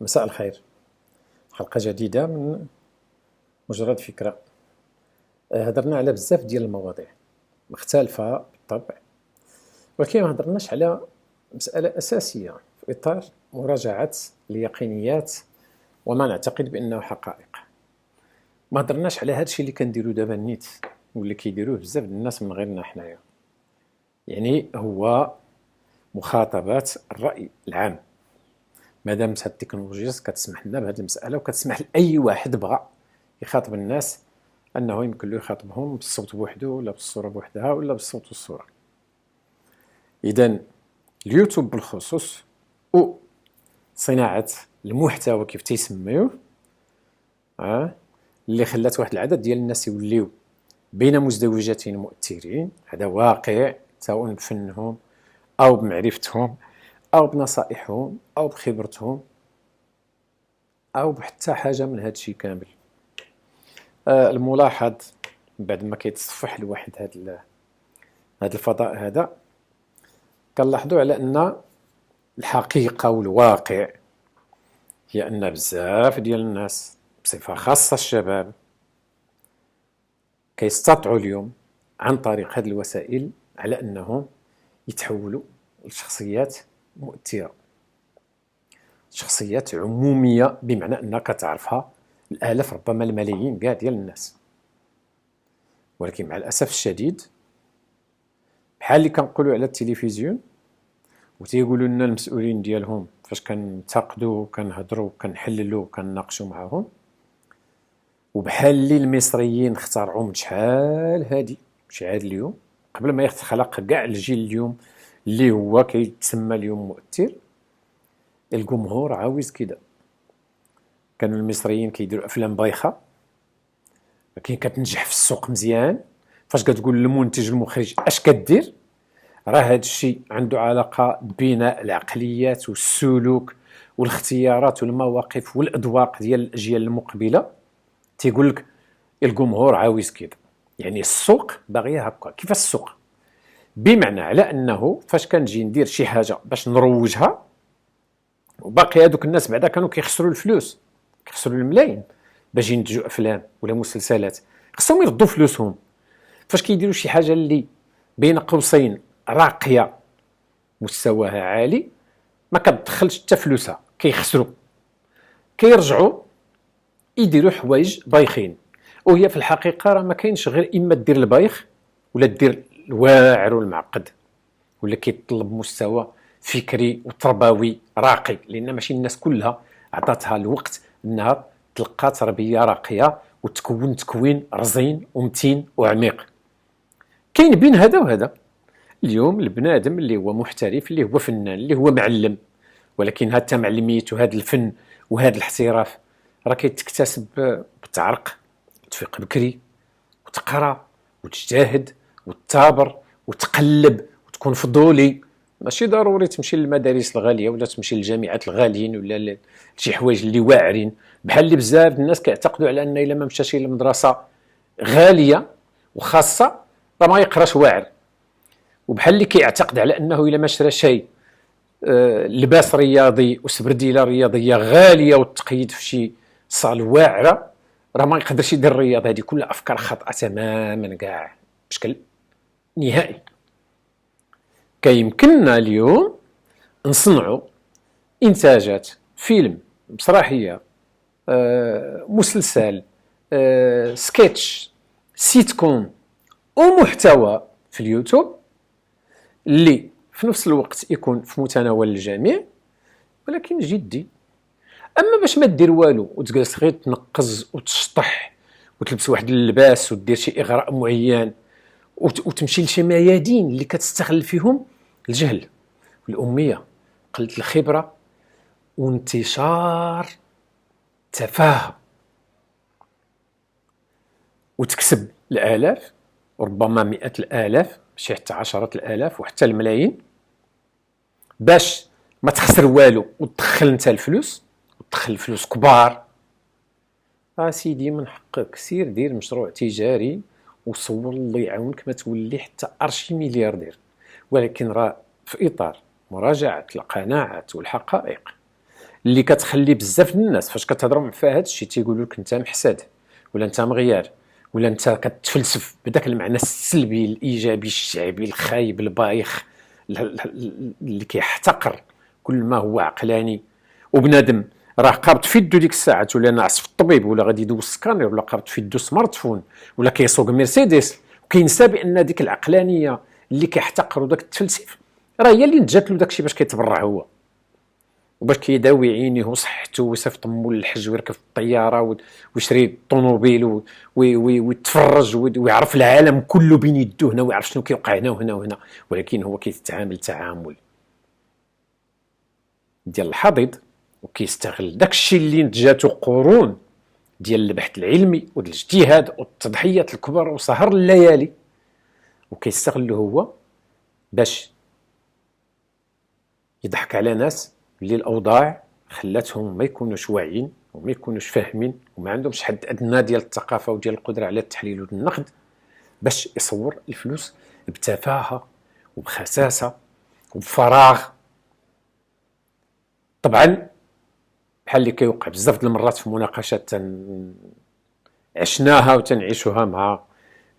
مساء الخير. حلقة جديدة من مجرد فكرة. هضرنا على بزاف ديال المواضيع مختلفة بالطبع، ولكن ما هضرناش على مسألة أساسية في إطار مراجعة اليقينيات وما نعتقد بأنه حقائق. ما هضرناش على هذا الشيء اللي كنديرو دابا النيت واللي كيديروه بزاف ديال الناس من غيرنا حنايا، يعني هو مخاطبات الرأي العام. مادام هاد التكنولوجيا كتسمح لنا بهذه المسألة وكتسمح لأي واحد بغى يخاطب الناس أنه يمكن له يخاطبهم بالصوت بوحده ولا بالصورة بوحدها ولا بالصوت والصورة. إذن اليوتيوب بالخصوص أو صناعة المحتوى كيف تيسميوه اللي خلات واحد العدد ديال الناس يوليو بين مزدوجتين مؤثرين، هذا واقع، سواء بفنهم أو بمعرفتهم أو بنصائحهم أو بخبرتهم أو بحتى حاجة من هذا الشيء كامل. الملاحظ بعد ما كيتصفح الواحد هذا الفضاء هذا، كنلاحظوا على أن الحقيقة والواقع هي أن بزاف ديال الناس بصفة خاصة الشباب كيستطيعوا اليوم عن طريق هذه الوسائل على أنهم يتحولوا لشخصيات مؤثرة، شخصيات عمومية، بمعنى أنك تعرفها الآلاف ربما الملايين كاع ديال الناس. ولكن مع الأسف الشديد بحال اللي كنقولوا على التلفزيون وتيقولوا لنا المسؤولين ديالهم فاش كنتقدوا كنهضروا كنحللوا كنناقشوا معهم، وبحال اللي المصريين اخترعوا من شحال اليوم قبل ما يخلق كاع الجيل اليوم اللي هو كيتسمى اليوم مؤثر، الجمهور عاوز كده. كانوا المصريين كيديروا افلام بايخه لكن كتنجح في السوق مزيان. فاش كتقول للمنتج المخرج اش كدير، راه هذا الشيء عنده علاقه ببناء العقليات والسلوك والاختيارات والمواقف والاذواق ديال الاجيال المقبله. تيقول لك الجمهور عاوز كده، يعني السوق باغيه هكا. كيف السوق؟ بمعنى على انه فاش كنجي ندير شي حاجه باش نروجها، وباقي هذوك الناس بعدا كانوا كيخسروا الفلوس، كيخسروا الملايين باش ينتجوا افلام ولا مسلسلات، خصهم يردوا فلوسهم. فاش كيديروا شي حاجه اللي بين قوسين راقيه مستواها عالي، ما كتدخلش حتى فلوسها، كيخسروا، كيرجعوا يديروا حوايج بايخين. وهي في الحقيقه راه ما كاينش غير اما دير البايخ ولا دير الواعر والمعقد، ولا كيتطلب مستوى فكري وتربوي راقي، لان ماشي الناس كلها عطاتها الوقت انها تلقى تربيه راقيه وتكون تكوين رزين ومتين وعميق. كاين بين هذا وهذا. اليوم البنادم اللي هو محترف، اللي هو فنان، اللي هو معلم، ولكن هاد التمعلميت وهذا الفن وهذا الاحتراف راه كيتكتسب بالتعرق، وتفيق بكري وتقرا وتجتهد وتثابر وتقلب وتكون فضولي. ماشي ضروري تمشي للمدارس الغاليه ولا تمشي للجامعات الغاليين ولا لشي حوايج اللي واعرين، بحال اللي بزاف الناس كيعتقدوا على ان الا ما مشاش لمدرسه غاليه وخاصه راه ما يقراش واعر، وبحال اللي كيعتقد على انه الا ما شرا شيء لباس رياضي وسبرديله رياضيه غاليه وتقيد في شي صال واعره راه ما يقدرش يدير الرياضه. هذه كلها افكار خاطئه تماما كاع بشكل نهائي. كيمكننا اليوم نصنعوا انتاجات، فيلم، مسرحيه، مسلسل، سكتش، سيت كوم ومحتوى في اليوتيوب اللي في نفس الوقت يكون في متناول الجميع ولكن جدي. اما باش ما دير والو وتجلس غير تنقز وتشطح وتلبس واحد اللباس ودير شي اغراء معين وتمشي لشي ميادين اللي كتستغل فيهم الجهل والاميه، قله الخبره وانتشار تفاهه، وتكسب الالاف وربما مئات الالاف، ماشي حتى عشرات الالاف وحتى الملايين، باش ما تخسر والو وتدخل انت الفلوس وتدخل فلوس كبار. سيدي من حقك سير دير مشروع تجاري وصور الله يعاونك ما تولي حتى ارشي ملياردير، ولكن راه في اطار مراجعه القناعات والحقائق. اللي كتخلي بزاف ديال الناس فاش كتهضروا فيها هذا الشيء تيقولوا لك انت محسد، ولا انت مغيار، ولا انت كتفلسف بداك المعنى السلبي الايجابي الشعبي الخايب البايخ اللي كيحتقر كل ما هو عقلاني. وبنادم راه قابض في يدو ديك الساعه، ولا ناعس في الطبيب، ولا غادي يدوز سكانر، ولا قابض في يدو سمارت فون، ولا كيسوق مرسيدس، وكينسى بان ديك العقلانيه اللي كيحتقر وداك التفلسف راه هي اللي نجات له داكشي باش كيتبرع هو، وباش كيداوي عينيه وصحته ويصيفط مول للحج ويركب في الطياره ويشري الطوموبيل ويتفرج ويعرف العالم كله بين يدو هنا، ويعرف شنو كيوقع هنا وهنا وهنا، ولكن هو كيتعامل تعامل ديال الحضيض، وكيستغل داكشي اللي نتجاتو قرون ديال البحث العلمي والاجتهاد والتضحيات الكبرى وسهر الليالي، وكيستغلو هو باش يضحك على ناس اللي الاوضاع خلاتهم ما يكونوش واعيين وما يكونوش فاهمين وما عندهمش حد ادنى ديال الثقافه وديال القدره على التحليل والنقد، باش يصور الفلوس بتفاهه وبخساسه وبفراغ. طبعا بحال اللي كيوقع بزاف ديال المرات في مناقشات عشناها وتنعيشوها مع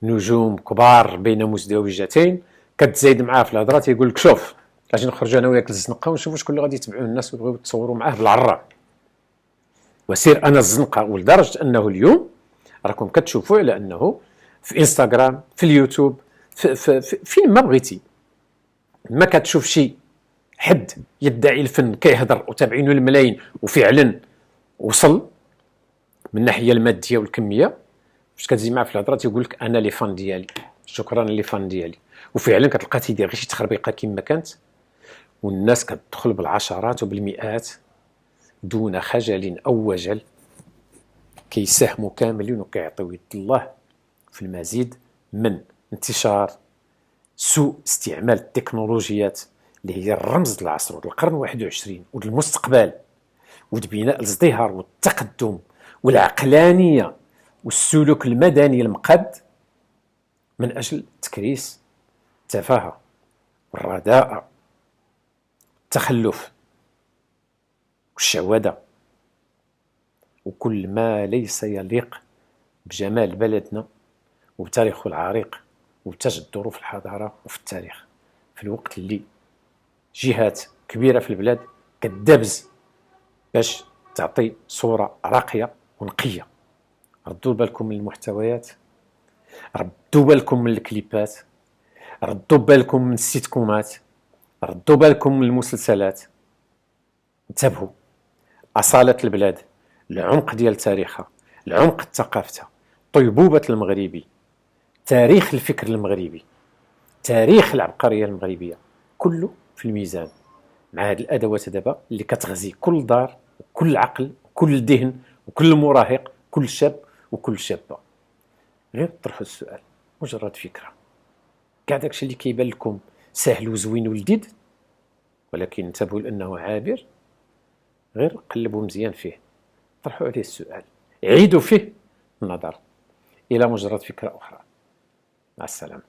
نجوم كبار بين مزدوجتين، كتزايد معاه في الهضره تيقول لك شوف اجي نخرجوا انا وياك للزنقه ونشوفوا شكون اللي غادي يتبعوه الناس ويبغيو يتصوروا معاه بالعراء، وسير انا الزنقه. ولدرجه انه اليوم راكم كتشوفوا على انه في انستغرام، في اليوتيوب، فين ما بغيتي، ما كتشوف شي حد يدعي الفن كيهضر وتابعينه الملايين وفعلا وصل من الناحيه الماديه والكميه، فاش كتزي معاه في الهضره تيقول لك انا لي فان ديالي، شكرا لي فان ديالي، وفعلا كتلقى تيدير غير شي تخربيقه كما كانت، والناس كتدخل بالعشرات وبالمئات دون خجل او وجل، كيساهموا كاملين وكيعطيو يد الله في المزيد من انتشار سوء استعمال التكنولوجيات اللي هي الرمز العصر والقرن 21 والمستقبل وبناء الازدهار والتقدم والعقلانيه والسلوك المدني المقد من اجل تكريس التفاهه والرداءه التخلف والشعوذه وكل ما ليس يليق بجمال بلدنا وبتاريخه العريق وبتاج الظروف الحضاره وفي التاريخ، في الوقت اللي جهات كبيره في البلاد كدابز باش تعطي صوره راقيه ونقيه. ردوا بالكم من المحتويات، ردوا بالكم من الكليبات، ردوا بالكم من السيتكومات، ردوا بالكم من المسلسلات، انتبهوا. أصالة البلاد، العمق ديال تاريخها، العمق ثقافتها، طيبوبة المغربي، تاريخ الفكر المغربي، تاريخ العبقرية المغربية، كله في الميزان مع هذه الأدوات دابا اللي كتغذي كل دار وكل عقل وكل ذهن وكل مراهق، كل شاب وكل شابة. غير طرحوا السؤال، مجرد فكرة، كاع داكشي اللي كيبان لكم سهل وزوين ولذيذ ولكن انتبهوا لأنه عابر، غير قلبوا مزيان فيه، طرحوا عليه السؤال، عيدوا فيه النظر إلى مجرد فكرة أخرى. مع السلامة.